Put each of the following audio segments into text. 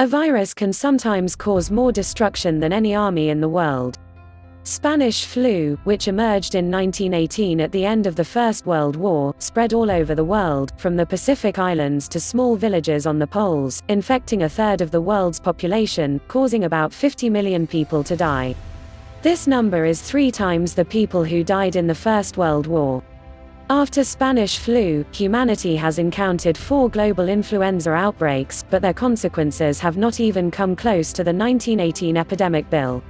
A virus can sometimes cause more destruction than any army in the world. Spanish flu, which emerged in 1918 at the end of the First World War, spread all over the world, from the Pacific Islands to small villages on the poles, infecting a third of the world's population, causing about 50 million people to die. This number is 3 times the people who died in the First World War. After Spanish flu, humanity has encountered 4 global influenza outbreaks, but their consequences have not even come close to the 1918 epidemic bill.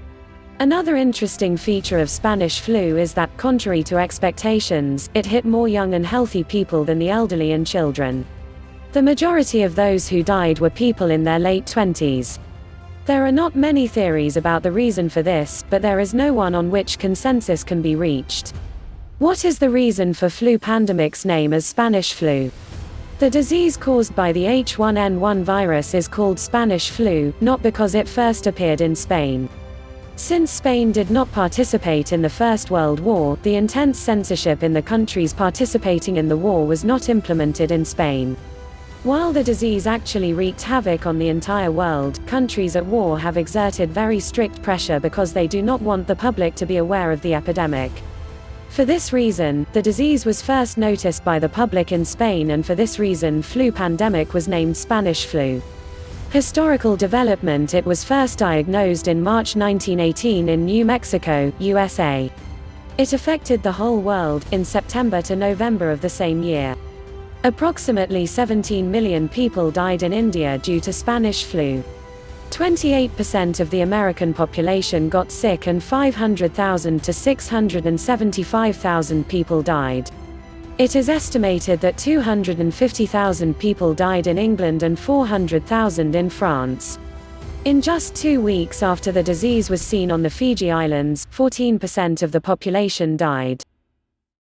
Another interesting feature of Spanish flu is that, contrary to expectations, it hit more young and healthy people than the elderly and children. The majority of those who died were people in their late 20s. There are not many theories about the reason for this, but there is no one on which consensus can be reached. What is the reason for flu pandemic's name as Spanish flu? The disease caused by the H1N1 virus is called Spanish flu, not because it first appeared in Spain. Since Spain did not participate in the First World War, the intense censorship in the countries participating in the war was not implemented in Spain. While the disease actually wreaked havoc on the entire world, countries at war have exerted very strict pressure because they do not want the public to be aware of the epidemic. For this reason, the disease was first noticed by the public in Spain, and for this reason flu pandemic was named Spanish flu. Historical development: it was first diagnosed in March 1918 in New Mexico, USA. It affected the whole world, in September to November of the same year. Approximately 17 million people died in India due to Spanish flu. 28% of the American population got sick and 500,000 to 675,000 people died. It is estimated that 250,000 people died in England and 400,000 in France. In just 2 weeks after the disease was seen on the Fiji Islands, 14% of the population died.